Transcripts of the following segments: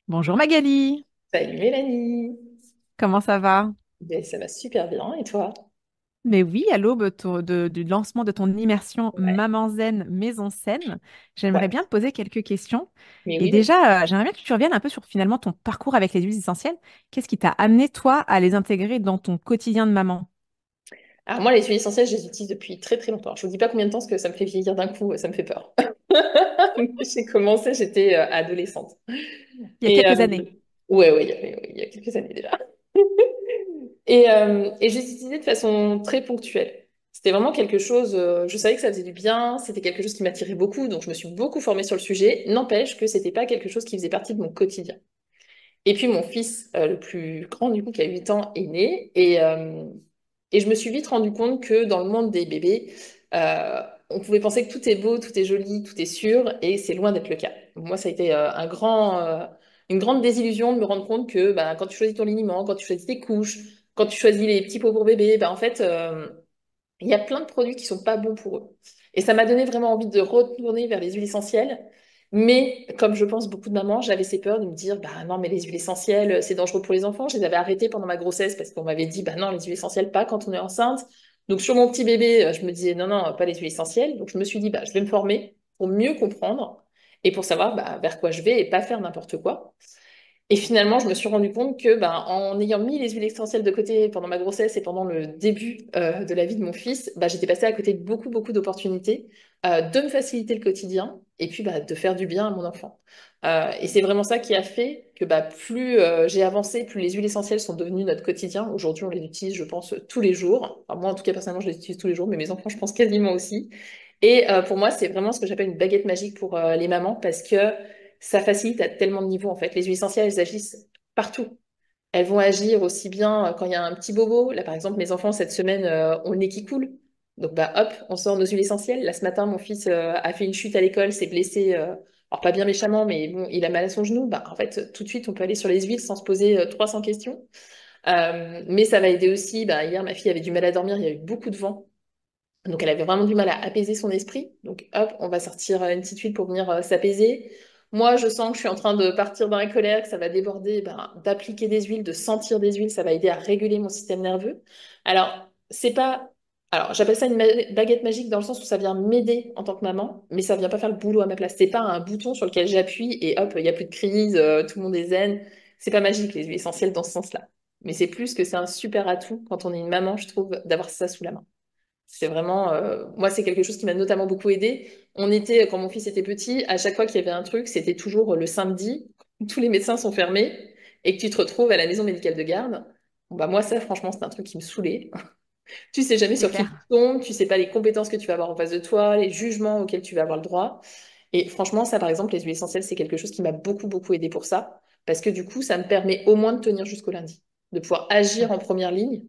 Bonjour Magali, Salut Mélanie. comment ça va? Ben, ça va super bien et toi? Mais oui, à l'aube du lancement de ton immersion Ouais. Maman Zen, Maison Saine, Ouais. j'aimerais bien te poser quelques questions. Mais Et oui, vas-y. déjà, j'aimerais bien que tu reviennes un peu sur finalement ton parcours avec les huiles essentielles. Qu'est-ce qui t'a amené, toi, à les intégrer dans ton quotidien de maman? Alors moi, les huiles essentielles, je les utilise depuis très très longtemps. Je vous dis pas combien de temps parce que ça me fait vieillir d'un coup, ça me fait peur. J'ai commencé, j'étais adolescente. Il y a Et quelques années. ouais, il y a quelques années déjà. Et je les utilisais de façon très ponctuelle. C'était vraiment quelque chose, je savais que ça faisait du bien, c'était quelque chose qui m'attirait beaucoup, donc je me suis beaucoup formée sur le sujet. N'empêche que c'était pas quelque chose qui faisait partie de mon quotidien. Et puis mon fils, le plus grand du coup, qui a 8 ans, est né. Et je me suis vite rendu compte que dans le monde des bébés, on pouvait penser que tout est beau, tout est joli, tout est sûr, et c'est loin d'être le cas. Moi, ça a été une grande désillusion de me rendre compte que bah, quand tu choisis ton liniment, quand tu choisis tes couches, quand tu choisis les petits pots pour bébé, bah, en fait, il y a plein de produits qui sont pas bons pour eux. Et ça m'a donné vraiment envie de retourner vers les huiles essentielles. Mais comme je pense beaucoup de mamans, j'avais ces peurs de me dire, bah non, mais les huiles essentielles, c'est dangereux pour les enfants. Je les avais arrêtées pendant ma grossesse parce qu'on m'avait dit, bah non, les huiles essentielles, pas quand on est enceinte. Donc sur mon petit bébé, je me disais, non, non, pas les huiles essentielles. Donc je me suis dit, bah je vais me former pour mieux comprendre et pour savoir bah, vers quoi je vais et pas faire n'importe quoi. Et finalement, je me suis rendu compte que, ben, en ayant mis les huiles essentielles de côté pendant ma grossesse et pendant le début de la vie de mon fils, bah, j'étais passée à côté de beaucoup, beaucoup d'opportunités de me faciliter le quotidien et puis bah, de faire du bien à mon enfant. Et c'est vraiment ça qui a fait que bah, plus j'ai avancé, plus les huiles essentielles sont devenues notre quotidien. Aujourd'hui, on les utilise, je pense, tous les jours. Enfin, moi, en tout cas, personnellement, je les utilise tous les jours, mais mes enfants, je pense quasiment aussi. Et pour moi, c'est vraiment ce que j'appelle une baguette magique pour les mamans parce que ça facilite à tellement de niveaux en fait. Les huiles essentielles, elles agissent partout. Elles vont agir aussi bien quand il y a un petit bobo. Là, par exemple, mes enfants, cette semaine, ont le nez qui coule. Donc, bah, hop, on sort nos huiles essentielles. Là, ce matin, mon fils a fait une chute à l'école, s'est blessé, alors pas bien méchamment, mais bon, il a mal à son genou. Bah, en fait, tout de suite, on peut aller sur les huiles sans se poser 300 questions. Mais ça va aider aussi. Bah, hier, ma fille avait du mal à dormir, il y a eu beaucoup de vent. Donc elle avait vraiment du mal à apaiser son esprit. Donc hop, on va sortir une petite huile pour venir s'apaiser. Moi, je sens que je suis en train de partir dans la colère, que ça va déborder, ben, d'appliquer des huiles, de sentir des huiles, ça va aider à réguler mon système nerveux. Alors, c'est pas... Alors, j'appelle ça une baguette magique dans le sens où ça vient m'aider en tant que maman, mais ça vient pas faire le boulot à ma place. C'est pas un bouton sur lequel j'appuie et hop, il n'y a plus de crise, tout le monde est zen. C'est pas magique, les huiles essentielles dans ce sens-là. Mais c'est plus que c'est un super atout quand on est une maman, je trouve, d'avoir ça sous la main. C'est vraiment, moi, c'est quelque chose qui m'a notamment beaucoup aidé. On était, quand mon fils était petit, à chaque fois qu'il y avait un truc, c'était toujours le samedi, où tous les médecins sont fermés et que tu te retrouves à la maison médicale de garde. Bon, bah, moi, ça, franchement, c'est un truc qui me saoulait. Tu sais jamais C'est sur qui tu clair. tombes, tu sais pas les compétences que tu vas avoir en face de toi, les jugements auxquels tu vas avoir le droit. Et franchement, ça, par exemple, les huiles essentielles, c'est quelque chose qui m'a beaucoup, beaucoup aidé pour ça. Parce que du coup, ça me permet au moins de tenir jusqu'au lundi, de pouvoir agir en première ligne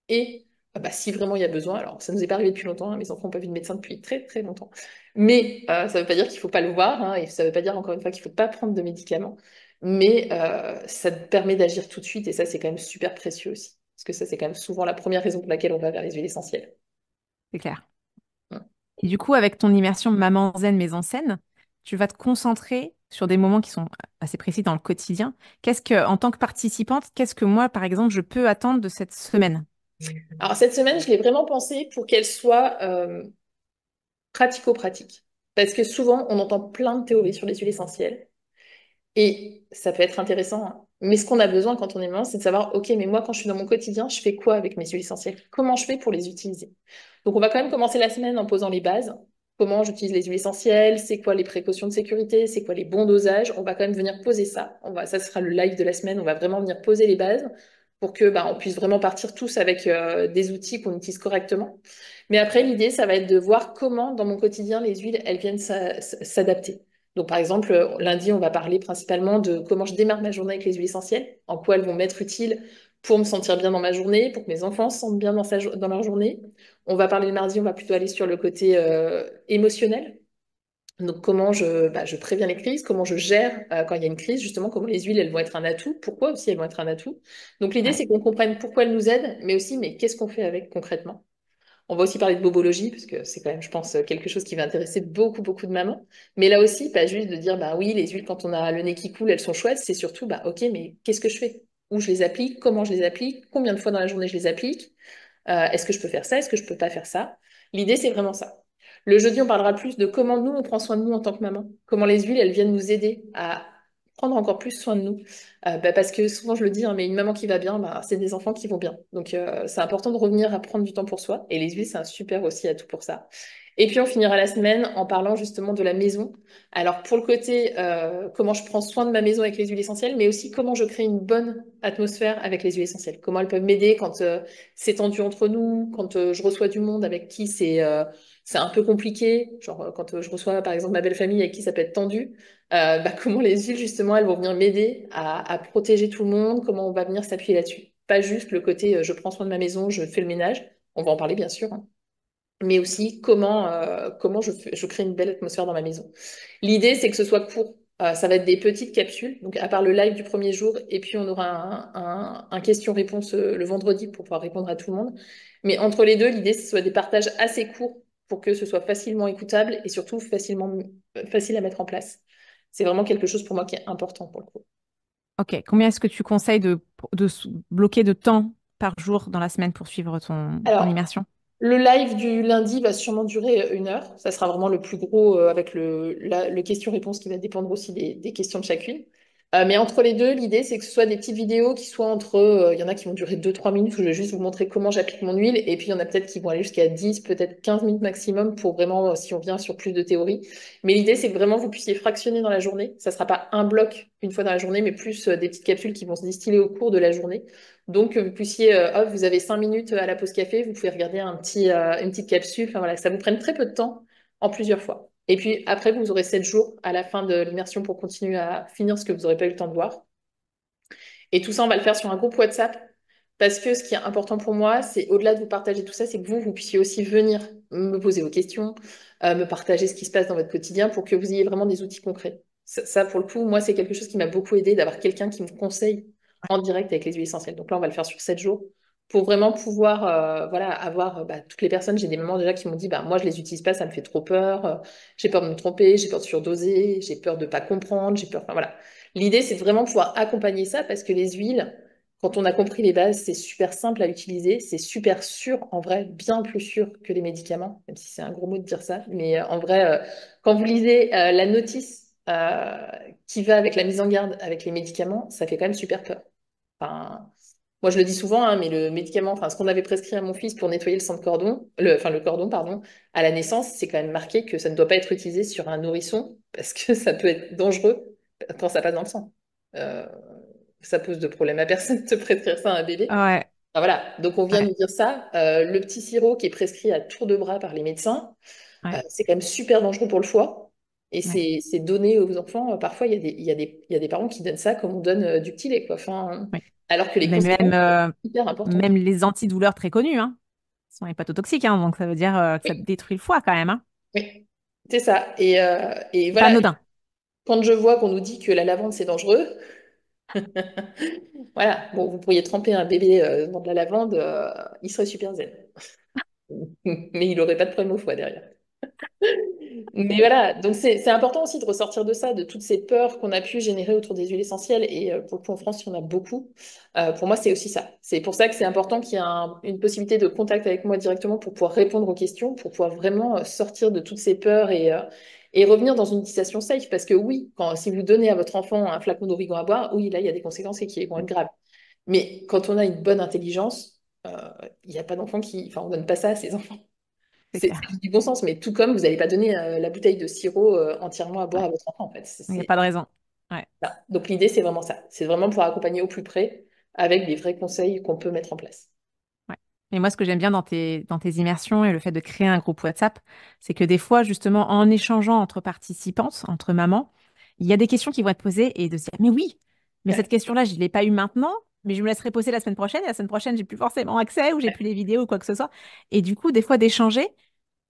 et bah, si vraiment il y a besoin, alors ça nous est pas arrivé depuis longtemps, hein, mes enfants n'ont pas vu de médecin depuis très très longtemps, mais ça veut pas dire qu'il faut pas le voir, hein, et ça veut pas dire encore une fois qu'il faut pas prendre de médicaments, mais ça te permet d'agir tout de suite et ça c'est quand même super précieux aussi, parce que ça c'est quand même souvent la première raison pour laquelle on va vers les huiles essentielles. C'est clair. Mm. Et du coup, avec ton immersion Maman Zen, Maison Saine, tu vas te concentrer sur des moments qui sont assez précis dans le quotidien. En tant que participante, qu'est-ce que moi, par exemple, je peux attendre de cette semaine? Alors cette semaine, je l'ai vraiment pensé pour qu'elle soit pratico-pratique, parce que souvent on entend plein de théories sur les huiles essentielles. Et ça peut être intéressant, hein. Mais ce qu'on a besoin quand on est maman, c'est de savoir, ok, mais moi, quand je suis dans mon quotidien, je fais quoi avec mes huiles essentielles? Comment je fais pour les utiliser? Donc, on va quand même commencer la semaine en posant les bases. Comment j'utilise les huiles essentielles? C'est quoi les précautions de sécurité? C'est quoi les bons dosages? On va quand même venir poser ça. Ça sera le live de la semaine. On va vraiment venir poser les bases pour que, bah, on puisse vraiment partir tous avec des outils qu'on utilise correctement. Mais après, l'idée, ça va être de voir comment, dans mon quotidien, les huiles, elles viennent s'adapter. Donc, par exemple, lundi, on va parler principalement de comment je démarre ma journée avec les huiles essentielles, en quoi elles vont m'être utiles pour me sentir bien dans ma journée, pour que mes enfants se sentent bien dans leur journée. On va parler le mardi, on va plutôt aller sur le côté émotionnel. Donc, comment je préviens les crises, comment je gère quand il y a une crise, justement, comment les huiles, elles vont être un atout, pourquoi aussi elles vont être un atout. Donc, l'idée, Ouais, c'est qu'on comprenne pourquoi elles nous aident, mais aussi, mais qu'est-ce qu'on fait avec concrètement. On va aussi parler de bobologie, parce que c'est quand même, je pense, quelque chose qui va intéresser beaucoup, beaucoup de mamans. Mais là aussi, pas juste de dire, bah oui, les huiles, quand on a le nez qui coule, elles sont chouettes. C'est surtout, bah ok, mais qu'est-ce que je fais? Où je les applique? Comment je les applique? Combien de fois dans la journée je les applique? Est-ce que je peux faire ça? Est-ce que je peux pas faire ça? L'idée, c'est vraiment ça. Le jeudi, on parlera plus de comment nous, on prend soin de nous en tant que maman. Comment les huiles, elles viennent nous aider à prendre encore plus soin de nous. Parce que souvent, je le dis, hein, mais une maman qui va bien, bah, c'est des enfants qui vont bien. Donc, c'est important de revenir à prendre du temps pour soi. Et les huiles, c'est un super aussi atout pour ça. Et puis, on finira la semaine en parlant justement de la maison. Alors, pour le côté comment je prends soin de ma maison avec les huiles essentielles, mais aussi comment je crée une bonne atmosphère avec les huiles essentielles. Comment elles peuvent m'aider quand c'est tendu entre nous, quand je reçois du monde avec qui c'est un peu compliqué, genre quand je reçois par exemple ma belle famille avec qui ça peut être tendu, bah, comment les huiles justement elles vont venir m'aider à protéger tout le monde, comment on va venir s'appuyer là-dessus. Pas juste le côté je prends soin de ma maison, je fais le ménage, on va en parler bien sûr, hein, mais aussi comment je crée une belle atmosphère dans ma maison. L'idée, c'est que ce soit court. Ça va être des petites capsules, donc à part le live du premier jour, et puis on aura un question-réponse le vendredi pour pouvoir répondre à tout le monde. Mais entre les deux, l'idée, c'est que ce soit des partages assez courts pour que ce soit facilement écoutable et surtout facile à mettre en place. C'est vraiment quelque chose pour moi qui est important pour le coup. Ok, combien est-ce que tu conseilles de bloquer de temps par jour dans la semaine pour suivre ton Alors, immersion? le live du lundi va sûrement durer 1 heure. Ça sera vraiment le plus gros avec le question-réponse qui va dépendre aussi des questions de chacune. Mais entre les deux, l'idée, c'est que ce soit des petites vidéos qui soient il y en a qui vont durer 2-3 minutes où je vais juste vous montrer comment j'applique mon huile. Et puis, il y en a peut-être qui vont aller jusqu'à 10, peut-être 15 minutes maximum pour vraiment, si on vient sur plus de théorie. Mais l'idée, c'est que vraiment vous puissiez fractionner dans la journée. Ça sera pas un bloc une fois dans la journée, mais plus des petites capsules qui vont se distiller au cours de la journée. Donc, que vous puissiez, hop, vous avez 5 minutes à la pause café, vous pouvez regarder une petite capsule. Enfin voilà, ça vous prenne très peu de temps en plusieurs fois. Et puis après, vous aurez 7 jours à la fin de l'immersion pour continuer à finir ce que vous n'aurez pas eu le temps de voir. Et tout ça, on va le faire sur un groupe WhatsApp. Parce que ce qui est important pour moi, c'est au-delà de vous partager tout ça, c'est que vous puissiez aussi venir me poser vos questions, me partager ce qui se passe dans votre quotidien pour que vous ayez vraiment des outils concrets. Ça, pour le coup, moi, c'est quelque chose qui m'a beaucoup aidé d'avoir quelqu'un qui me conseille en direct avec les huiles essentielles. Donc là, on va le faire sur 7 jours pour vraiment pouvoir voilà, avoir bah, toutes les personnes. J'ai des mamans déjà qui m'ont dit, bah, moi, je les utilise pas, ça me fait trop peur, j'ai peur de me tromper, j'ai peur de surdoser, j'ai peur de pas comprendre, j'ai peur. Enfin voilà. L'idée, c'est de vraiment pouvoir accompagner ça parce que les huiles, quand on a compris les bases, c'est super simple à utiliser, c'est super sûr, en vrai, bien plus sûr que les médicaments, même si c'est un gros mot de dire ça. Mais en vrai, quand vous lisez la notice qui va avec la mise en garde avec les médicaments, ça fait quand même super peur. Enfin, moi, je le dis souvent, hein, mais le médicament, enfin, ce qu'on avait prescrit à mon fils pour nettoyer le sang de cordon, enfin le cordon, pardon, à la naissance, c'est quand même marqué que ça ne doit pas être utilisé sur un nourrisson parce que ça peut être dangereux quand ça passe dans le sang. Euh, Ça pose de problème à personne de prescrire ça à un bébé. Ouais, Enfin, voilà, donc on vient ouais, nous dire ça. Le petit sirop qui est prescrit à tour de bras par les médecins, ouais, c'est quand même super dangereux pour le foie. Et ouais. c'est donné aux enfants. Parfois, il y a des parents qui donnent ça comme on donne du petit lait, quoi. Enfin, Ouais. alors que les Mais même, conséquences sont hyper importantes. même les antidouleurs très connus, hein, sont hépatotoxiques, hein, donc ça veut dire que ça Oui, détruit le foie quand même, hein. oui, c'est ça. Et C'est pas voilà, anodin. quand je vois qu'on nous dit que la lavande, c'est dangereux, voilà, bon, vous pourriez tremper un bébé dans de la lavande, il serait super zen. Mais il n'aurait pas de problème au foie derrière. Mais voilà, donc c'est important aussi de ressortir de ça, de toutes ces peurs qu'on a pu générer autour des huiles essentielles. Et pour le coup, en France, il y en a beaucoup. Pour moi, c'est aussi ça. C'est pour ça que c'est important qu'il y ait une possibilité de contact avec moi directement pour pouvoir répondre aux questions, pour pouvoir vraiment sortir de toutes ces peurs et revenir dans une utilisation safe. Parce que oui, si vous donnez à votre enfant un flacon d'origan à boire, oui, là, il y a des conséquences et qui vont être graves. Mais quand on a une bonne intelligence, il n'y a pas d'enfant qui... Enfin, on donne pas ça à ses enfants. C'est C'est clair. du bon sens, mais tout comme vous n'allez pas donner la bouteille de sirop entièrement à boire Ouais. à votre enfant, en fait. Il n'y a pas de raison. Ouais. Voilà. Donc l'idée, c'est vraiment ça. C'est vraiment pour accompagner au plus près avec des vrais conseils qu'on peut mettre en place. Ouais. Et moi, ce que j'aime bien dans tes immersions et le fait de créer un groupe WhatsApp, c'est que des fois, justement, en échangeant entre participantes, entre mamans, il y a des questions qui vont être posées et de se dire, mais oui, mais cette Ouais, question-là, je ne l'ai pas eue maintenant, mais je me laisserai poser la semaine prochaine. Et la semaine prochaine, j'ai plus forcément accès ou j'ai plus les vidéos ou quoi que ce soit. Et du coup, des fois, d'échanger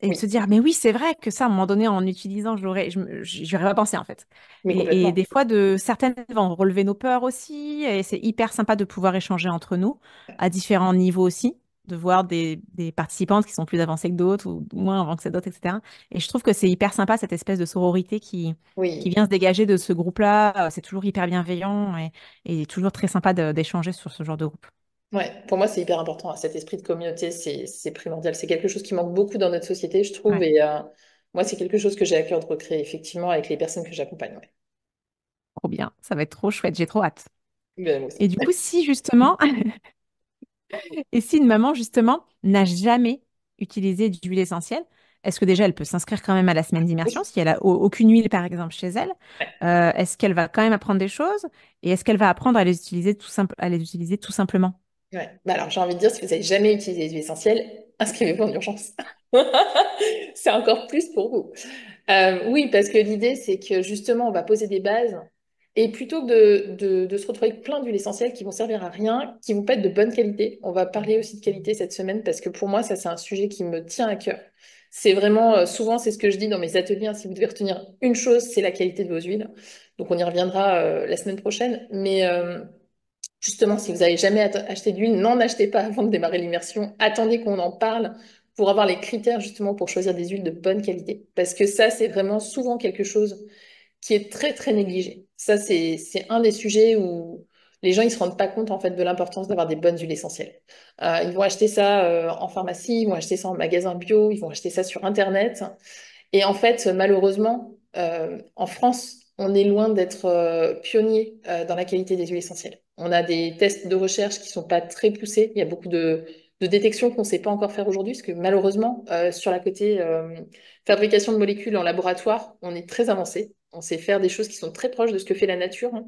et de se oui, dire, mais oui, c'est vrai que ça, à un moment donné, en utilisant, j'y aurais pas pensé, en fait. mais Et complètement. des fois, certaines vont relever nos peurs aussi. Et c'est hyper sympa de pouvoir échanger entre nous à différents niveaux aussi. de voir des participantes qui sont plus avancées que d'autres ou moins avancées que d'autres, etc. Et je trouve que c'est hyper sympa, cette espèce de sororité qui Oui, vient se dégager de ce groupe-là. C'est toujours hyper bienveillant et toujours très sympa d'échanger sur ce genre de groupe. ouais, pour moi, c'est hyper important, hein. Cet esprit de communauté, c'est primordial. C'est quelque chose qui manque beaucoup dans notre société, je trouve. Ouais, Et moi, c'est quelque chose que j'ai à cœur de recréer, effectivement, avec les personnes que j'accompagne. Ouais. trop bien. Ça va être trop chouette. J'ai trop hâte. Ben, moi aussi. Et du coup, si justement, et si une maman, justement, n'a jamais utilisé d'huile essentielle, est-ce que déjà elle peut s'inscrire quand même à la semaine d'immersion Oui. si elle a aucune huile, par exemple, chez elle? Ouais. Est-ce qu'elle va quand même apprendre des choses? Et est-ce qu'elle va apprendre à les utiliser à les utiliser tout simplement? Ouais. Bah alors, j'ai envie de dire, si vous n'avez jamais utilisé les huiles essentielles, inscrivez-vous en urgence. C'est encore plus pour vous. Oui, parce que l'idée, c'est que justement, on va poser des bases. Et plutôt que de se retrouver avec plein d'huiles essentielles qui vont servir à rien, qui vont pas être de bonne qualité, on va parler aussi de qualité cette semaine parce que pour moi, ça, c'est un sujet qui me tient à cœur. C'est vraiment, souvent, c'est ce que je dis dans mes ateliers, hein, si vous devez retenir une chose, c'est la qualité de vos huiles. Donc, on y reviendra la semaine prochaine. Mais justement, si vous n'avez jamais acheté d'huile, n'en achetez pas avant de démarrer l'immersion. Attendez qu'on en parle pour avoir les critères justement pour choisir des huiles de bonne qualité. Parce que ça, c'est vraiment souvent quelque chose qui est très, très négligé. Ça, c'est un des sujets où les gens, ils se rendent pas compte en fait de l'importance d'avoir des bonnes huiles essentielles. Ils vont acheter ça en pharmacie, ils vont acheter ça en magasin bio, ils vont acheter ça sur Internet. Et en fait, malheureusement, en France, on est loin d'être pionnier dans la qualité des huiles essentielles. On a des tests de recherche qui sont pas très poussés. Il y a beaucoup de détections qu'on ne sait pas encore faire aujourd'hui, parce que malheureusement, sur la côté fabrication de molécules en laboratoire, on est très avancé. On sait faire des choses qui sont très proches de ce que fait la nature, hein.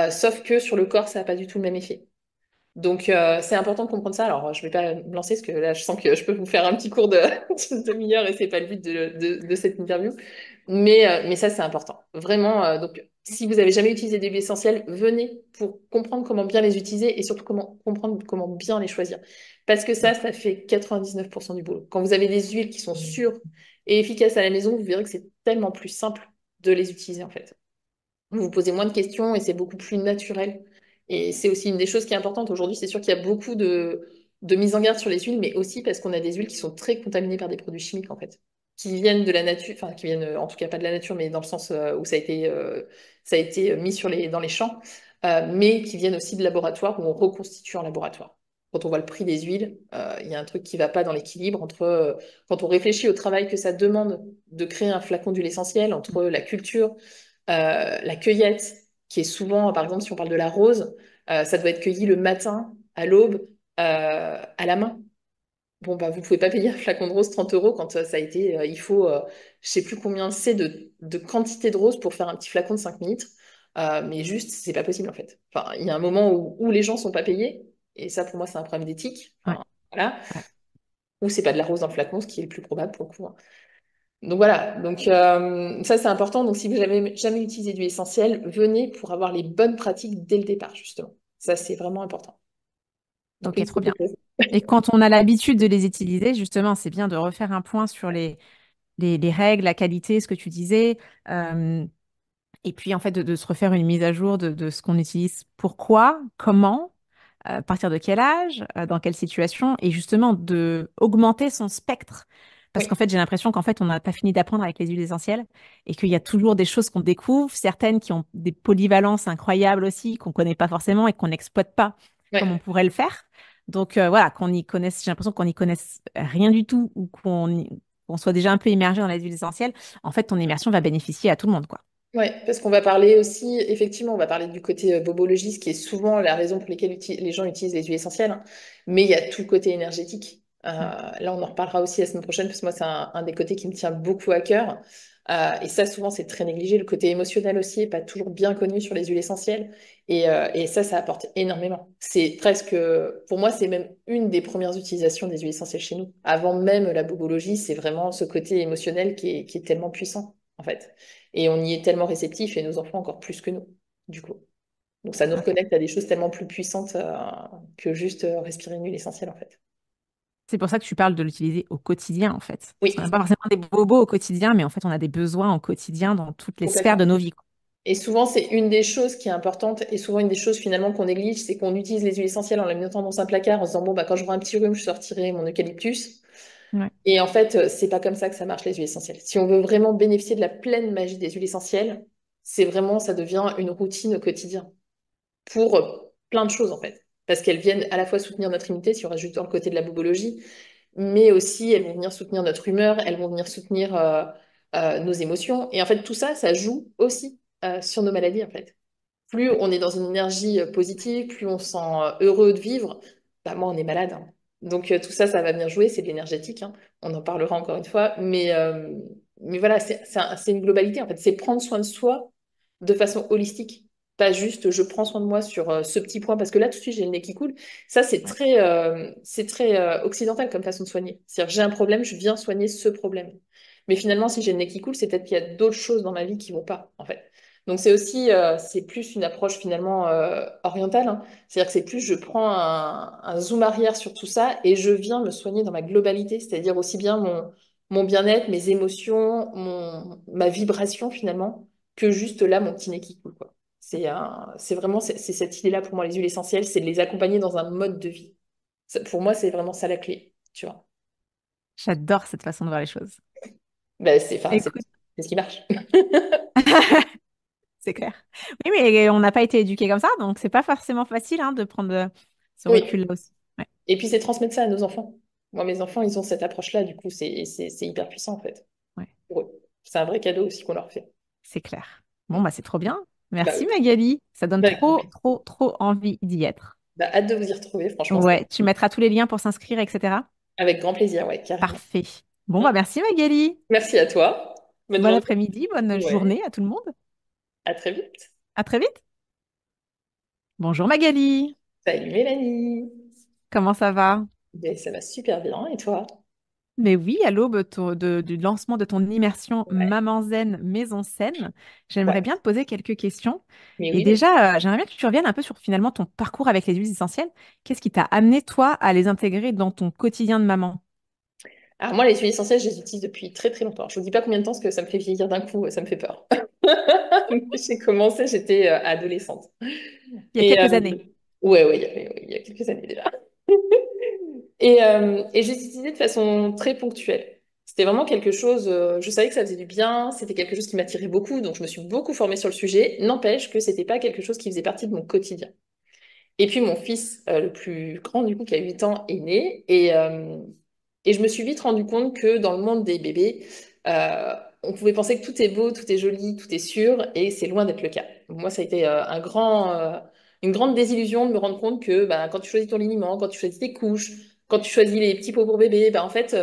Sauf que sur le corps, ça n'a pas du tout le même effet. Donc, c'est important de comprendre ça. Alors, je vais pas me lancer parce que là, je sens que je peux vous faire un petit cours de d'une demi-heure et c'est pas le but de cette interview. Mais ça, c'est important. Vraiment, donc, si vous avez jamais utilisé des huiles essentielles, venez pour comprendre comment bien les utiliser et surtout comment comprendre comment bien les choisir. Parce que ça fait 99% du boulot. Quand vous avez des huiles qui sont sûres et efficaces à la maison, vous verrez que c'est tellement plus simple de les utiliser, en fait. Vous vous posez moins de questions et c'est beaucoup plus naturel. Et c'est aussi une des choses qui est importante aujourd'hui. C'est sûr qu'il y a beaucoup de mise en garde sur les huiles, mais aussi parce qu'on a des huiles qui sont très contaminées par des produits chimiques, en fait, qui viennent de la nature, enfin, qui viennent en tout cas pas de la nature, mais dans le sens où ça a été mis dans les champs, mais qui viennent aussi de laboratoires où on reconstitue en laboratoire. Quand on voit le prix des huiles, il y a un truc qui va pas dans l'équilibre entre, quand on réfléchit au travail que ça demande de créer un flacon d'huile essentielle, entre la culture, la cueillette, qui est souvent, par exemple, si on parle de la rose, ça doit être cueilli le matin, à l'aube, à la main. Bon, bah, vous pouvez pas payer un flacon de rose 30 euros quand ça a été, il faut, je sais plus combien c'est de quantité de rose pour faire un petit flacon de 5 litres. Mais juste, c'est pas possible en fait. Enfin, il y a un moment où les gens sont pas payés, et ça pour moi c'est un problème d'éthique. Ouais, Enfin, voilà. ouais. Ou c'est pas de la rose dans le flacon, ce qui est le plus probable pour le coup, hein. Donc voilà, donc ça c'est important. Donc si vous n'avez jamais utilisé d'huile essentielle, venez pour avoir les bonnes pratiques dès le départ, justement. Ça c'est vraiment important. Donc Ok, oui, trop s'il te bien. plaît. Et quand on a l'habitude de les utiliser, justement, c'est bien de refaire un point sur les règles, la qualité, ce que tu disais. euh, et puis, en fait, de se refaire une mise à jour de ce qu'on utilise, pourquoi, comment, à partir de quel âge, dans quelle situation, et justement de augmenter son spectre. Parce qu'en Oui, fait, j'ai l'impression qu'en fait, on n'a pas fini d'apprendre avec les huiles essentielles et qu'il y a toujours des choses qu'on découvre, certaines qui ont des polyvalences incroyables aussi, qu'on connaît pas forcément et qu'on n'exploite pas comme on ouais. pourrait le faire. Donc voilà, qu'on y connaisse, j'ai l'impression qu'on n'y connaisse rien du tout ou qu'on soit déjà un peu immergé dans les huiles essentielles. En fait, ton immersion va bénéficier à tout le monde, quoi. Ouais, parce qu'on va parler aussi, effectivement, on va parler du côté bobologie, ce qui est souvent la raison pour laquelle les gens utilisent les huiles essentielles, hein. Mais il y a tout le côté énergétique. Mm. Là, on en reparlera aussi la semaine prochaine, parce que moi, c'est un des côtés qui me tient beaucoup à cœur. Et ça, souvent, c'est très négligé. Le côté émotionnel aussi est pas toujours bien connu sur les huiles essentielles. Et ça apporte énormément. C'est presque, pour moi, c'est même une des premières utilisations des huiles essentielles chez nous. Avant même la bobologie, c'est vraiment ce côté émotionnel qui est tellement puissant, en fait. Et on y est tellement réceptif et nos enfants encore plus que nous, du coup. Donc ça nous Ok. reconnecte à des choses tellement plus puissantes que juste respirer une huile essentielle, en fait. C'est pour ça que tu parles de l'utiliser au quotidien, en fait. Parce qu'on Oui, n'a pas forcément des bobos au quotidien, mais en fait, on a des besoins au quotidien dans toutes les sphères de complètement. nos vies, quoi. Et souvent, c'est une des choses qui est importante et souvent une des choses finalement qu'on néglige, c'est qu'on utilise les huiles essentielles en les mettant dans un placard en se disant, bon, bah, quand j'aurai un petit rhume, je sortirai mon eucalyptus. Ouais, Et en fait, c'est pas comme ça que ça marche, les huiles essentielles. Si on veut vraiment bénéficier de la pleine magie des huiles essentielles, c'est vraiment, ça devient une routine au quotidien pour plein de choses en fait. Parce qu'elles viennent à la fois soutenir notre immunité, si on rajoute dans le côté de la bobologie, mais aussi elles vont venir soutenir notre humeur, elles vont venir soutenir nos émotions. Et en fait, tout ça, ça joue aussi sur nos maladies en fait. Plus on est dans une énergie positive, plus on se sent heureux de vivre, bah moi on est malade, hein. Donc tout ça, ça va venir jouer, c'est de l'énergétique, hein. On en parlera encore une fois, mais voilà, c'est une globalité en fait, c'est prendre soin de soi de façon holistique. Pas juste je prends soin de moi sur ce petit point, parce que là tout de suite j'ai le nez qui coule. Ça ouais, c'est très occidental comme façon de soigner. C'est-à-dire j'ai un problème, je viens soigner ce problème. Mais finalement, si j'ai le nez qui coule, c'est peut-être qu'il y a d'autres choses dans ma vie qui vont pas, en fait. Donc c'est aussi, c'est plus une approche finalement orientale, hein. C'est-à-dire que c'est plus, je prends un zoom arrière sur tout ça et je viens me soigner dans ma globalité, c'est-à-dire aussi bien mon bien-être, mes émotions, ma vibration finalement, que juste là, mon petit nez qui coule, quoi. C'est vraiment, c'est cette idée-là pour moi, les huiles essentielles, c'est de les accompagner dans un mode de vie. Pour moi, c'est vraiment ça la clé, tu vois. j'adore cette façon de voir les choses. Ben, enfin, Écoute, c'est ce qui marche. c'est clair. Oui, mais on n'a pas été éduqués comme ça, donc c'est pas forcément facile hein, de prendre ce Oui. recul-là aussi. Ouais, Et puis c'est transmettre ça à nos enfants. Moi, mes enfants, ils ont cette approche-là, du coup, c'est hyper puissant en fait, ouais, pour eux. C'est un vrai cadeau aussi qu'on leur fait. c'est clair. Bon, Mm. bah c'est trop bien. Bah Merci oui. Magali. Ça donne Bah, avec grand trop, plaisir. trop, trop envie d'y être. Bah, hâte de vous y retrouver, franchement, Ouais, tu mettras tous les liens pour s'inscrire, etc. avec grand plaisir, ouais, carrément. Parfait. Bon, Mm. bah merci Magali. Merci à toi. Bonne Bon journée. après-midi, bonne Ouais, journée à tout le monde. à très vite. À très vite. Bonjour Magali. Salut Mélanie. Comment ça va? Ben, ça va super bien, et toi? Mais oui, à l'aube du lancement de ton immersion Ouais, Maman Zen, Maison Saine, ouais. j'aimerais bien te poser quelques questions. Mais Et oui, vas-y. déjà, j'aimerais bien que tu reviennes un peu sur finalement ton parcours avec les huiles essentielles. Qu'est-ce qui t'a amené, toi, à les intégrer dans ton quotidien de maman? Alors moi, les huiles essentielles, je les utilise depuis très très longtemps. Je vous dis pas combien de temps, parce que ça me fait vieillir d'un coup, ça me fait peur. J'ai commencé, j'étais adolescente. Il y a Et quelques années. ouais, ouais, il y a quelques années déjà. Et j'ai utilisé de façon très ponctuelle. C'était vraiment quelque chose, je savais que ça faisait du bien, c'était quelque chose qui m'attirait beaucoup, donc je me suis beaucoup formée sur le sujet. N'empêche que c'était pas quelque chose qui faisait partie de mon quotidien. Et puis mon fils, le plus grand du coup, qui a 8 ans, est né. Et je me suis vite rendu compte que dans le monde des bébés, on pouvait penser que tout est beau, tout est joli, tout est sûr, et c'est loin d'être le cas. Moi, ça a été une grande désillusion de me rendre compte que bah, quand tu choisis ton liniment, quand tu choisis tes couches, quand tu choisis les petits pots pour bébé, bah, en fait,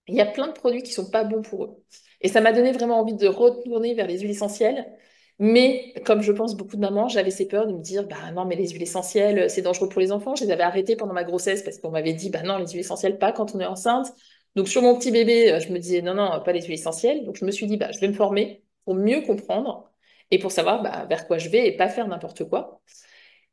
il y a plein de produits qui sont pas bons pour eux. Et ça m'a donné vraiment envie de retourner vers les huiles essentielles. Mais comme je pense beaucoup de mamans, j'avais ces peurs de me dire, bah non, mais les huiles essentielles, c'est dangereux pour les enfants. Je les avais arrêtées pendant ma grossesse parce qu'on m'avait dit, bah non, les huiles essentielles, pas quand on est enceinte. Donc sur mon petit bébé, je me disais, non, non, pas les huiles essentielles. Donc je me suis dit, bah je vais me former pour mieux comprendre et pour savoir bah, vers quoi je vais et pas faire n'importe quoi.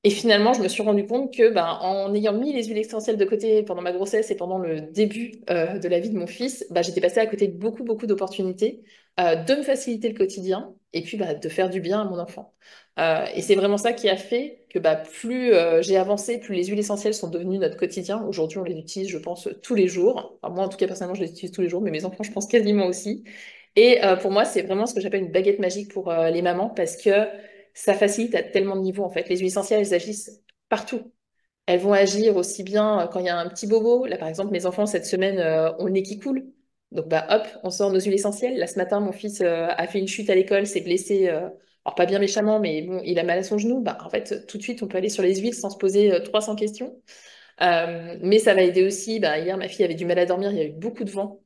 Et finalement, je me suis rendu compte que, ben, en ayant mis les huiles essentielles de côté pendant ma grossesse et pendant le début de la vie de mon fils, ben, j'étais passée à côté de beaucoup, beaucoup d'opportunités de me faciliter le quotidien et puis bah, de faire du bien à mon enfant. Et c'est vraiment ça qui a fait que bah, plus j'ai avancé, plus les huiles essentielles sont devenues notre quotidien. Aujourd'hui, on les utilise, je pense, tous les jours. Enfin, moi, en tout cas, personnellement, je les utilise tous les jours, mais mes enfants, je pense quasiment aussi. Et pour moi, c'est vraiment ce que j'appelle une baguette magique pour les mamans parce que ça facilite à tellement de niveaux en fait. Les huiles essentielles, elles agissent partout. Elles vont agir aussi bien quand il y a un petit bobo. Là, par exemple, mes enfants, cette semaine, ont le nez qui coule. Donc, bah, hop, on sort nos huiles essentielles. Là, ce matin, mon fils a fait une chute à l'école, s'est blessé, alors pas bien méchamment, mais bon, il a mal à son genou. Bah, en fait, tout de suite, on peut aller sur les huiles sans se poser 300 questions. Mais ça va aider aussi. Bah, hier, ma fille avait du mal à dormir, il y a eu beaucoup de vent.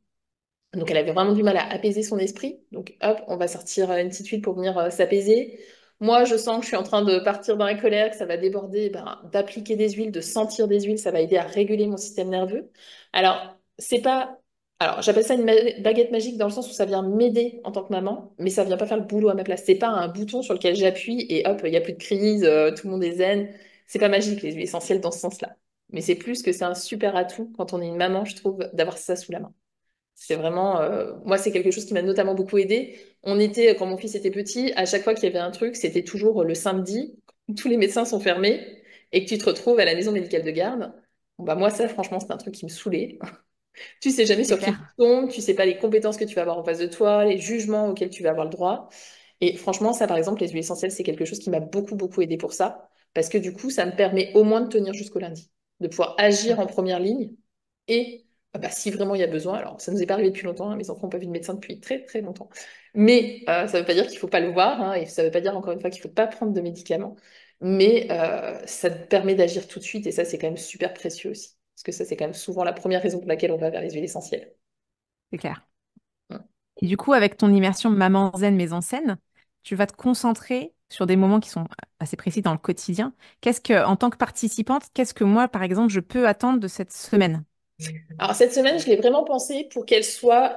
Donc, elle avait vraiment du mal à apaiser son esprit. Donc, hop, on va sortir une petite huile pour venir s'apaiser. Moi, je sens que je suis en train de partir dans la colère, que ça va déborder, ben, d'appliquer des huiles, de sentir des huiles, ça va aider à réguler mon système nerveux. Alors, c'est pas... Alors, j'appelle ça une baguette magique dans le sens où ça vient m'aider en tant que maman, mais ça vient pas faire le boulot à ma place. C'est pas un bouton sur lequel j'appuie et hop, il n'y a plus de crise, tout le monde est zen. C'est pas magique, les huiles essentielles dans ce sens-là. Mais c'est plus que c'est un super atout quand on est une maman, je trouve, d'avoir ça sous la main. C'est vraiment, moi, c'est quelque chose qui m'a notamment beaucoup aidé. On était, quand mon fils était petit, à chaque fois qu'il y avait un truc, c'était toujours le samedi, tous les médecins sont fermés et que tu te retrouves à la maison médicale de garde. Bon, bah, moi, ça, franchement, c'est un truc qui me saoulait. Tu sais jamais C'est sur qui tu clair. tombes, tu sais pas les compétences que tu vas avoir en face de toi, les jugements auxquels tu vas avoir le droit. Et franchement, ça, par exemple, les huiles essentielles, c'est quelque chose qui m'a beaucoup, beaucoup aidé pour ça. Parce que du coup, ça me permet au moins de tenir jusqu'au lundi, de pouvoir agir Ouais, en première ligne. Et bah, si vraiment il y a besoin, alors ça nous est pas arrivé depuis longtemps, hein, mes enfants n'ont pas vu de médecin depuis très, très longtemps. Mais ça veut pas dire qu'il faut pas le voir, hein, et ça veut pas dire, encore une fois, qu'il faut pas prendre de médicaments. Mais ça te permet d'agir tout de suite, et ça, c'est quand même super précieux aussi. Parce que ça, c'est quand même souvent la première raison pour laquelle on va vers les huiles essentielles. c'est clair. Mm. Et du coup, avec ton immersion maman zen, maison saine, tu vas te concentrer sur des moments qui sont assez précis dans le quotidien. En tant que participante, qu'est-ce que moi, par exemple, je peux attendre de cette semaine? Alors cette semaine, je l'ai vraiment pensé pour qu'elle soit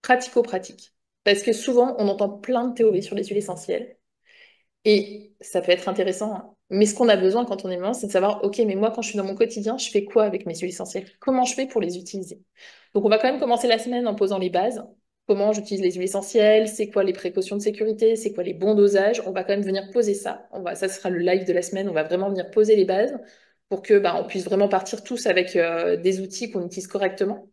pratico-pratique. Parce que souvent, on entend plein de théories sur les huiles essentielles. Et ça peut être intéressant, hein. Mais ce qu'on a besoin quand on est maman, c'est de savoir, OK, mais moi, quand je suis dans mon quotidien, je fais quoi avec mes huiles essentielles? Comment je fais pour les utiliser? Donc, on va quand même commencer la semaine en posant les bases. Comment j'utilise les huiles essentielles? C'est quoi les précautions de sécurité? C'est quoi les bons dosages? On va quand même venir poser ça. Ça sera le live de la semaine. On va vraiment venir poser les bases pour que bah, on puisse vraiment partir tous avec des outils qu'on utilise correctement.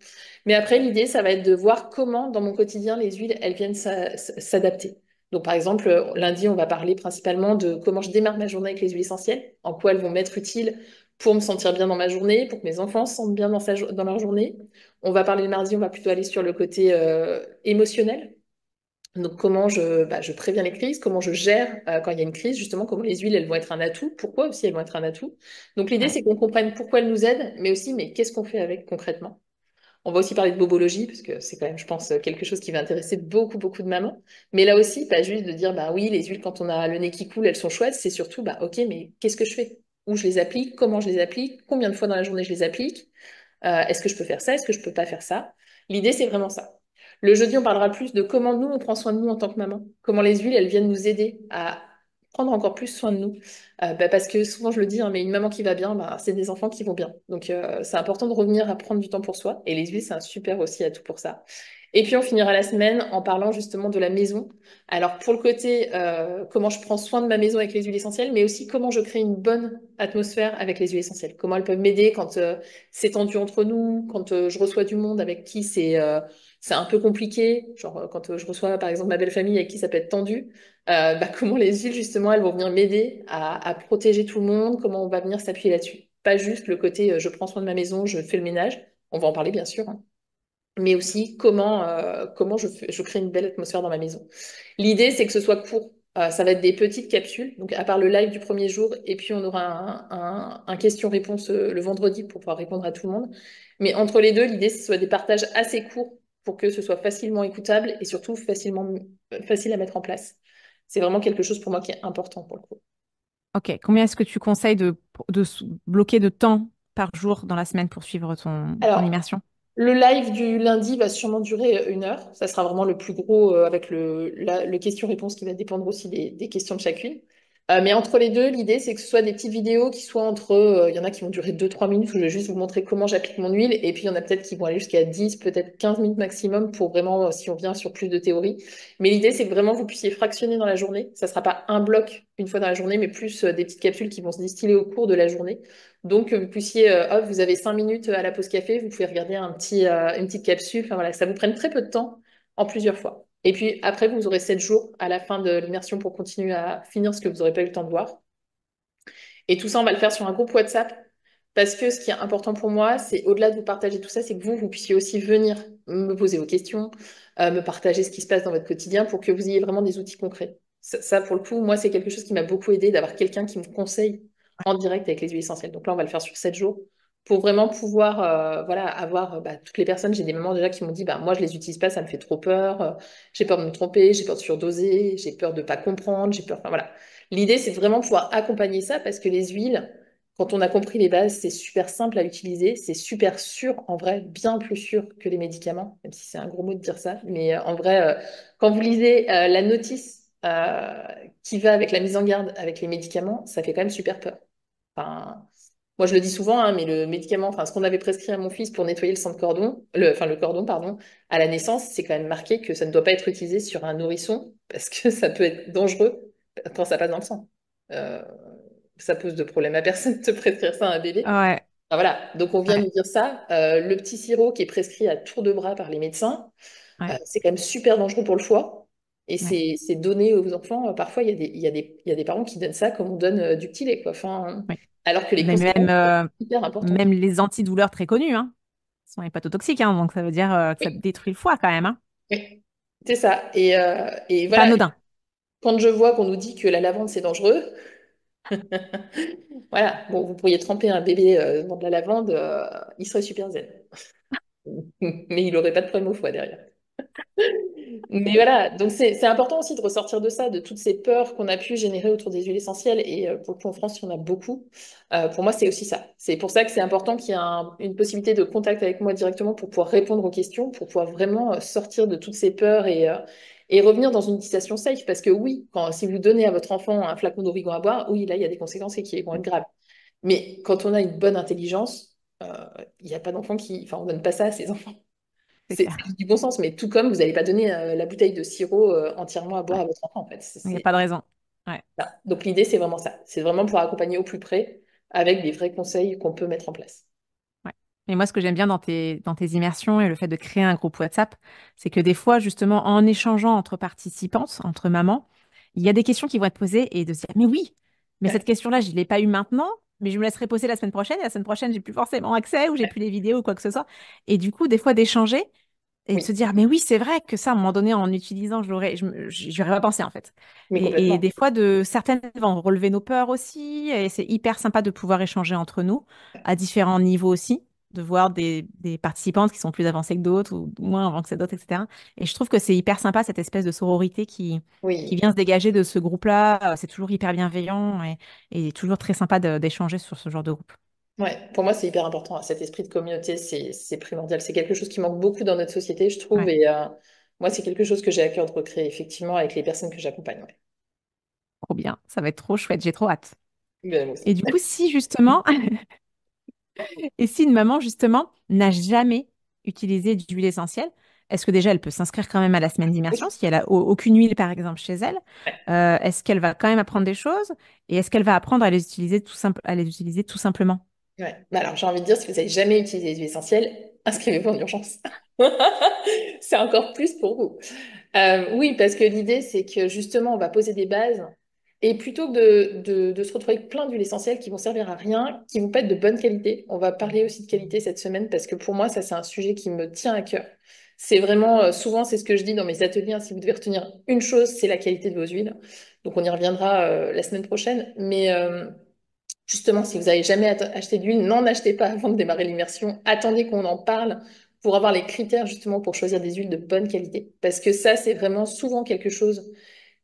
Mais après, l'idée, ça va être de voir comment, dans mon quotidien, les huiles, elles viennent s'adapter. Donc, par exemple, lundi, on va parler principalement de comment je démarre ma journée avec les huiles essentielles, en quoi elles vont m'être utiles pour me sentir bien dans ma journée, pour que mes enfants se sentent bien dans leur journée. On va parler le mardi, on va plutôt aller sur le côté émotionnel. Donc, comment je préviens les crises, comment je gère quand il y a une crise, justement, comment les huiles, elles vont être un atout, pourquoi aussi elles vont être un atout. Donc, l'idée, Ouais. c'est qu'on comprenne pourquoi elles nous aident, mais aussi, mais qu'est-ce qu'on fait avec concrètement. On va aussi parler de bobologie, parce que c'est quand même, je pense, quelque chose qui va intéresser beaucoup, beaucoup de mamans. Mais là aussi, pas juste de dire, bah oui, les huiles, quand on a le nez qui coule, elles sont chouettes. C'est surtout, bah ok, mais qu'est-ce que je fais? Où je les applique? Comment je les applique? Combien de fois dans la journée je les applique? Est-ce que je peux faire ça? Est-ce que je peux pas faire ça? L'idée, c'est vraiment ça. Le jeudi, on parlera plus de comment nous, on prend soin de nous en tant que maman. Comment les huiles, elles viennent nous aider à prendre encore plus soin de nous. Parce que souvent, je le dis, hein, mais une maman qui va bien, bah, c'est des enfants qui vont bien. Donc, c'est important de revenir à prendre du temps pour soi. Et les huiles, c'est un super aussi atout pour ça. Et puis, on finira la semaine en parlant justement de la maison. Alors, pour le côté, comment je prends soin de ma maison avec les huiles essentielles, mais aussi comment je crée une bonne atmosphère avec les huiles essentielles. Comment elles peuvent m'aider quand c'est tendu entre nous, quand je reçois du monde avec qui c'est un peu compliqué, genre quand je reçois par exemple ma belle famille avec qui ça peut être tendu, bah, comment les huiles justement elles vont venir m'aider à protéger tout le monde, comment on va venir s'appuyer là-dessus. Pas juste le côté je prends soin de ma maison, je fais le ménage, on va en parler bien sûr, hein, mais aussi comment je crée une belle atmosphère dans ma maison. L'idée, c'est que ce soit court. Ça va être des petites capsules, donc à part le live du premier jour, et puis on aura un question-réponse le vendredi pour pouvoir répondre à tout le monde. Mais entre les deux, l'idée, c'est que ce soit des partages assez courts pour que ce soit facilement écoutable et surtout facile à mettre en place. C'est vraiment quelque chose pour moi qui est important pour le coup. Ok. Combien est-ce que tu conseilles bloquer de temps par jour dans la semaine pour suivre ton Alors, immersion? le live du lundi va sûrement durer 1 heure. Ça sera vraiment le plus gros avec le question-réponse qui va dépendre aussi des questions de chacune. Mais entre les deux, l'idée, c'est que ce soit des petites vidéos qui soient il y en a qui vont durer 2-3 minutes où je vais juste vous montrer comment j'applique mon huile. Et puis, il y en a peut-être qui vont aller jusqu'à 10, peut-être 15 minutes maximum pour vraiment, si on vient sur plus de théorie. Mais l'idée, c'est que vraiment vous puissiez fractionner dans la journée. Ça sera pas un bloc une fois dans la journée, mais plus des petites capsules qui vont se distiller au cours de la journée. Donc, vous puissiez, hop, vous avez 5 minutes à la pause café, vous pouvez regarder une petite capsule. Enfin voilà, ça vous prenne très peu de temps en plusieurs fois. Et puis après, vous aurez 7 jours à la fin de l'immersion pour continuer à finir ce que vous n'aurez pas eu le temps de voir. Et tout ça, on va le faire sur un groupe WhatsApp. Parce que ce qui est important pour moi, c'est au-delà de vous partager tout ça, c'est que vous puissiez aussi venir me poser vos questions, me partager ce qui se passe dans votre quotidien pour que vous ayez vraiment des outils concrets. Ça, pour le coup, moi, c'est quelque chose qui m'a beaucoup aidé d'avoir quelqu'un qui me conseille en direct avec les huiles essentielles. Donc là, on va le faire sur 7 jours pour vraiment pouvoir voilà, avoir bah, toutes les personnes. J'ai des mamans déjà qui m'ont dit, bah, moi, je les utilise pas, ça me fait trop peur. J'ai peur de me tromper, j'ai peur de surdoser, j'ai peur de pas comprendre, j'ai peur. Enfin, voilà. L'idée, c'est de vraiment pouvoir accompagner ça parce que les huiles, quand on a compris les bases, c'est super simple à utiliser, c'est super sûr, en vrai, bien plus sûr que les médicaments, même si c'est un gros mot de dire ça. Mais en vrai, quand vous lisez la notice qui va avec la mise en garde avec les médicaments, ça fait quand même super peur. Enfin, Moi, je le dis souvent, hein, mais le médicament, enfin, ce qu'on avait prescrit à mon fils pour nettoyer le sang de cordon, enfin, le cordon, pardon, à la naissance, c'est quand même marqué que ça ne doit pas être utilisé sur un nourrisson parce que ça peut être dangereux quand ça passe dans le sang. Euh, Ça pose de problème à personne de prescrire ça à un bébé. Ouais, Ah, voilà, donc on vient ouais, nous dire ça. Le petit sirop qui est prescrit à tour de bras par les médecins, ouais, c'est quand même super dangereux pour le foie. Et ouais, c'est donné aux enfants. Parfois, il y a des parents qui donnent ça comme on donne du petit lait, quoi. Enfin, ouais. alors que les Mais même, conséquences sont hyper importantes. même les antidouleurs très connus, hein, sont hépatotoxiques, hein, donc ça veut dire que ça Oui, détruit le foie quand même, hein. oui, c'est ça. Et C'est pas voilà, anodin. quand je vois qu'on nous dit que la lavande, c'est dangereux, voilà, bon, vous pourriez tremper un bébé dans de la lavande, il serait super zen. Mais il n'aurait pas de problème au foie derrière. Mais voilà, donc c'est important aussi de ressortir de ça, de toutes ces peurs qu'on a pu générer autour des huiles essentielles. Et pour le coup, en France, il y en a beaucoup. Pour moi, c'est aussi ça. C'est pour ça que c'est important qu'il y ait une possibilité de contact avec moi directement pour pouvoir répondre aux questions, pour pouvoir vraiment sortir de toutes ces peurs et revenir dans une utilisation safe. Parce que oui, si vous donnez à votre enfant un flacon d'origan à boire, oui, là, il y a des conséquences et qui vont être graves. Mais quand on a une bonne intelligence, il n'y a pas d'enfant qui... Enfin, on donne pas ça à ses enfants. C'est C'est clair. du bon sens, mais tout comme vous n'allez pas donner la bouteille de sirop entièrement à boire Ouais. à votre enfant, en fait. Il n'y a pas de raison. Ouais. Voilà. Donc l'idée, c'est vraiment ça. C'est vraiment pour accompagner au plus près avec des vrais conseils qu'on peut mettre en place. Ouais. Et moi, ce que j'aime bien dans tes immersions et le fait de créer un groupe WhatsApp, c'est que des fois, justement, en échangeant entre participantes, entre mamans, il y a des questions qui vont être posées et de se dire, mais oui, mais cette Ouais. question-là, je ne l'ai pas eue maintenant, mais je me laisserai poser la semaine prochaine, et la semaine prochaine, j'ai plus forcément accès ou j'ai plus les vidéos ou quoi que ce soit. Et du coup, des fois, d'échanger et de se Oui, dire, mais oui, c'est vrai que ça, à un moment donné, en utilisant, j'y aurais pas pensé, en fait. mais Et complètement. des fois, certaines vont relever nos peurs aussi, et c'est hyper sympa de pouvoir échanger entre nous à différents niveaux aussi, de voir des participantes qui sont plus avancées que d'autres ou moins avancées que d'autres, etc. Et je trouve que c'est hyper sympa, cette espèce de sororité qui Oui, vient se dégager de ce groupe-là. C'est toujours hyper bienveillant et toujours très sympa d'échanger sur ce genre de groupe. ouais. Pour moi, c'est hyper important. Cet esprit de communauté, c'est primordial. C'est quelque chose qui manque beaucoup dans notre société, je trouve. Ouais, Et moi, c'est quelque chose que j'ai à cœur de recréer, effectivement, avec les personnes que j'accompagne. Ouais. trop bien. Ça va être trop chouette, j'ai trop hâte. Ben, moi Et aussi. du coup, si justement, et si une maman, justement, n'a jamais utilisé d'huile essentielle, est-ce que déjà elle peut s'inscrire quand même à la semaine d'immersion Oui. si elle a aucune huile, par exemple, chez elle? Est-ce qu'elle va quand même apprendre des choses et est-ce qu'elle va apprendre à les utiliser à les utiliser tout simplement? Ouais. Bah alors, j'ai envie de dire, si vous n'avez jamais utilisé les huiles essentielles, inscrivez-vous en urgence. C'est encore plus pour vous. Oui, parce que l'idée, c'est que justement, on va poser des bases. Et plutôt que de se retrouver avec plein d'huiles essentielles qui vont servir à rien, qui vont pas être de bonne qualité, on va parler aussi de qualité cette semaine parce que pour moi, ça, c'est un sujet qui me tient à cœur. C'est vraiment, souvent, c'est ce que je dis dans mes ateliers, hein, si vous devez retenir une chose, c'est la qualité de vos huiles. Donc, on y reviendra la semaine prochaine. Mais justement, si vous n'avez jamais acheté d'huile, n'en achetez pas avant de démarrer l'immersion. Attendez qu'on en parle pour avoir les critères justement pour choisir des huiles de bonne qualité. Parce que ça, c'est vraiment souvent quelque chose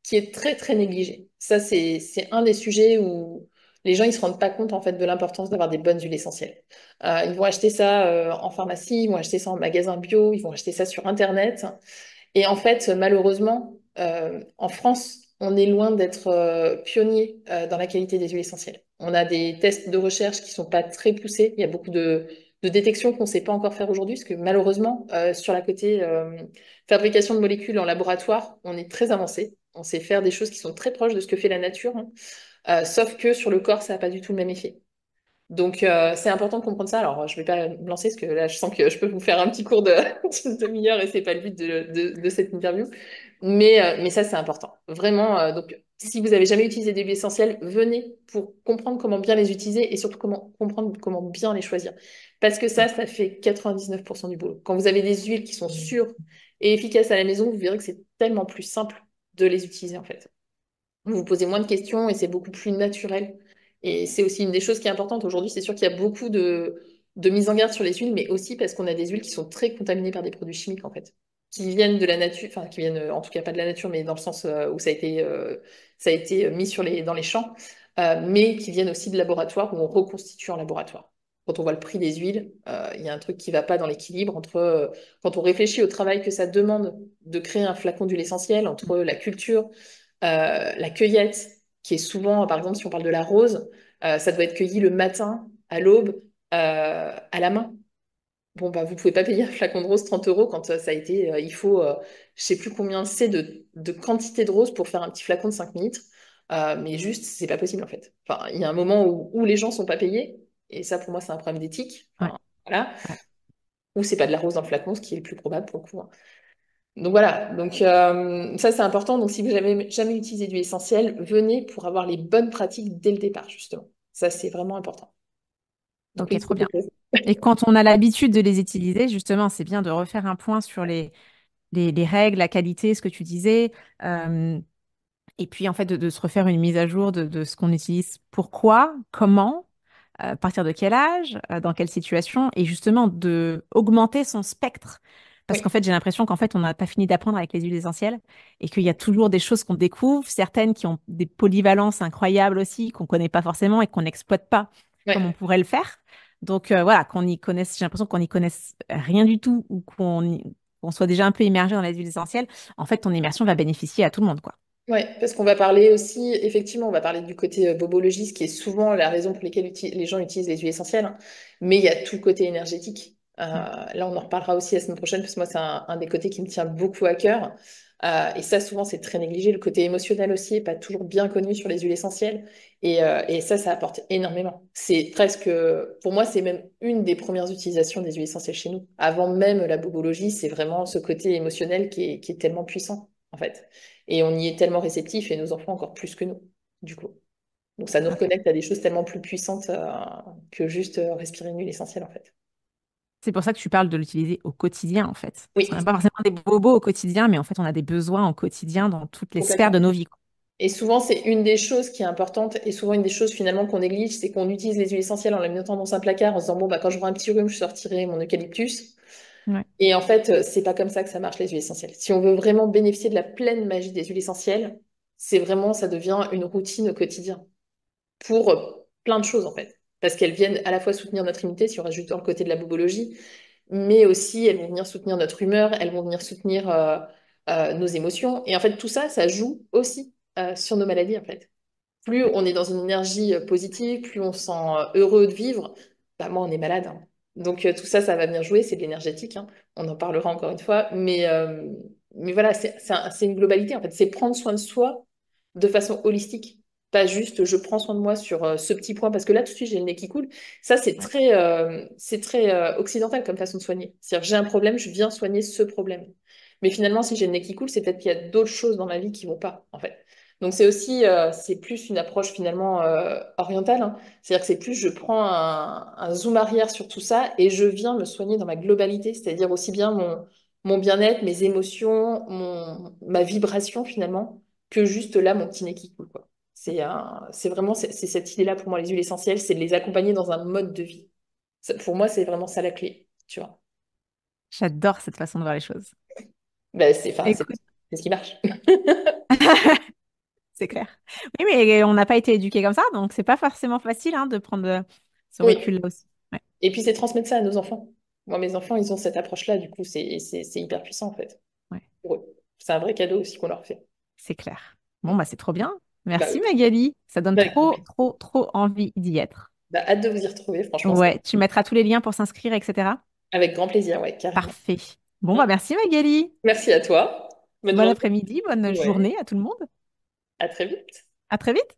qui est très, très négligé. Ça, c'est un des sujets où les gens, ils se rendent pas compte en fait de l'importance d'avoir des bonnes huiles essentielles. Ils vont acheter ça en pharmacie, ils vont acheter ça en magasin bio, ils vont acheter ça sur Internet. Et en fait, malheureusement, en France, on est loin d'être pionnier dans la qualité des huiles essentielles. On a des tests de recherche qui sont pas très poussés. Il y a beaucoup de détections qu'on ne sait pas encore faire aujourd'hui, parce que malheureusement, sur la côté fabrication de molécules en laboratoire, on est très avancé. On sait faire des choses qui sont très proches de ce que fait la nature, hein. Sauf que sur le corps, ça n'a pas du tout le même effet. Donc, c'est important de comprendre ça. Alors, je vais pas me lancer parce que là, je sens que je peux vous faire un petit cours de d'une demi-heure et c'est pas le but de cette interview. Mais ça, c'est important. Vraiment, donc, si vous avez jamais utilisé des huiles essentielles, venez pour comprendre comment bien les utiliser et surtout comment comprendre comment bien les choisir. Parce que ça fait 99% du boulot. Quand vous avez des huiles qui sont sûres et efficaces à la maison, vous verrez que c'est tellement plus simple de les utiliser, en fait. Vous vous posez moins de questions et c'est beaucoup plus naturel. Et c'est aussi une des choses qui est importante aujourd'hui. C'est sûr qu'il y a beaucoup de mise en garde sur les huiles, mais aussi parce qu'on a des huiles qui sont très contaminées par des produits chimiques, en fait, qui viennent de la nature, enfin, qui viennent en tout cas pas de la nature, mais dans le sens où ça a été mis dans les champs, mais qui viennent aussi de laboratoires où on reconstitue en laboratoire. Quand on voit le prix des huiles, il y a un truc qui ne va pas dans l'équilibre entre, quand on réfléchit au travail que ça demande de créer un flacon d'huile essentielle, entre la culture, la cueillette, qui est souvent, par exemple, si on parle de la rose, ça doit être cueilli le matin à l'aube, à la main. Bon, bah, vous pouvez pas payer un flacon de rose 30 euros quand ça a été, il faut, je sais plus combien c'est de quantité de rose pour faire un petit flacon de 5 litres. Mais juste, c'est pas possible en fait. Enfin, il y a un moment où les gens sont pas payés, et ça pour moi c'est un problème d'éthique. Ouais, Enfin, voilà. ouais. Ou c'est pas de la rose dans le flacon, ce qui est le plus probable pour le coup, hein. Donc voilà, donc ça c'est important. Donc si vous n'avez jamais utilisé d'huile essentielle, venez pour avoir les bonnes pratiques dès le départ, justement. Ça c'est vraiment important. Donc Ok, oui, trop c'est bien. quelque chose. Et quand on a l'habitude de les utiliser, justement, c'est bien de refaire un point sur les règles, la qualité, ce que tu disais. euh, et puis, en fait, de se refaire une mise à jour de ce qu'on utilise, pourquoi, comment, à partir de quel âge, dans quelle situation, et justement de augmenter son spectre. Parce qu'en Oui, fait, j'ai l'impression qu'en fait, on n'a pas fini d'apprendre avec les huiles essentielles et qu'il y a toujours des choses qu'on découvre, certaines qui ont des polyvalences incroyables aussi, qu'on ne connaît pas forcément et qu'on n'exploite pas comme on ouais. pourrait le faire. Donc voilà, qu'on y connaisse, j'ai l'impression qu'on n'y connaisse rien du tout ou qu'on soit déjà un peu immergé dans les huiles essentielles. En fait, ton immersion va bénéficier à tout le monde, quoi. Ouais, parce qu'on va parler aussi, effectivement, on va parler du côté bobologie, ce qui est souvent la raison pour laquelle les gens utilisent les huiles essentielles, hein. Mais il y a tout le côté énergétique. Ouais. Là, on en reparlera aussi la semaine prochaine, parce que moi, c'est un des côtés qui me tient beaucoup à cœur. Et ça, souvent, c'est très négligé. Le côté émotionnel aussi n'est pas toujours bien connu sur les huiles essentielles. Et ça apporte énormément. C'est presque, pour moi, c'est même une des premières utilisations des huiles essentielles chez nous. Avant même la bobologie, c'est vraiment ce côté émotionnel qui est tellement puissant, en fait. Et on y est tellement réceptif, et nos enfants encore plus que nous, du coup. Donc ça nous Ok. reconnecte à des choses tellement plus puissantes que juste respirer une huile essentielle, en fait. C'est pour ça que tu parles de l'utiliser au quotidien, en fait. Parce qu'on Oui, n'a pas forcément des bobos au quotidien, mais en fait, on a des besoins au quotidien dans toutes les sphères de complètement. nos vies, quoi. Et souvent, c'est une des choses qui est importante, et souvent une des choses finalement qu'on néglige, c'est qu'on utilise les huiles essentielles en les mettant dans un placard en se disant, bon, bah, quand j'aurai un petit rhume, je sortirai mon eucalyptus. Ouais, Et en fait, c'est pas comme ça que ça marche, les huiles essentielles. Si on veut vraiment bénéficier de la pleine magie des huiles essentielles, c'est vraiment, ça devient une routine au quotidien, pour plein de choses en fait. Parce qu'elles viennent à la fois soutenir notre immunité, si on reste juste dans le côté de la bobologie, mais aussi elles vont venir soutenir notre humeur, elles vont venir soutenir nos émotions. Et en fait, tout ça, ça joue aussi sur nos maladies en fait. Plus ouais, on est dans une énergie positive, plus on se sent heureux de vivre, bah moi on est malade, hein. Donc tout ça, ça va venir jouer, c'est de l'énergétique, hein. On en parlera encore une fois, mais voilà, c'est une globalité en fait, c'est prendre soin de soi de façon holistique. Pas juste je prends soin de moi sur ce petit point, parce que là tout de suite j'ai le nez qui coule. Ça ouais. c'est très occidental comme façon de soigner. C'est-à-dire j'ai un problème, je viens soigner ce problème. Mais finalement, si j'ai le nez qui coule, c'est peut-être qu'il y a d'autres choses dans ma vie qui vont pas, en fait. Donc c'est aussi, c'est plus une approche finalement orientale, hein. C'est-à-dire que c'est plus, je prends un zoom arrière sur tout ça et je viens me soigner dans ma globalité, c'est-à-dire aussi bien mon bien-être, mes émotions, ma vibration finalement, que juste là, mon petit nez qui coule, quoi. C'est vraiment, c'est cette idée-là pour moi, les huiles essentielles, c'est de les accompagner dans un mode de vie. Pour moi, c'est vraiment ça la clé, tu vois. J'adore cette façon de voir les choses. Bah, enfin, Écoute, c'est ce qui marche. c'est clair. Oui, mais on n'a pas été éduqués comme ça, donc c'est pas forcément facile hein, de prendre ce Oui. recul-là aussi. Ouais, Et puis c'est transmettre ça à nos enfants. Moi, mes enfants, ils ont cette approche-là, du coup, c'est hyper puissant en fait, ouais, pour eux. C'est un vrai cadeau aussi qu'on leur fait. c'est clair. Bon, bah c'est trop bien. Bah Merci oui. Magali. Ça donne Bah, avec grand trop, plaisir. trop, trop envie d'y être. Bah, hâte de vous y retrouver, franchement, Ouais, tu mettras tous les liens pour s'inscrire, etc. avec grand plaisir, ouais, carrément. Parfait. Bon, Mm. bah merci Magali. Merci à toi. Bonne Bon journée. après-midi, bonne Ouais, journée à tout le monde. à très vite. À très vite.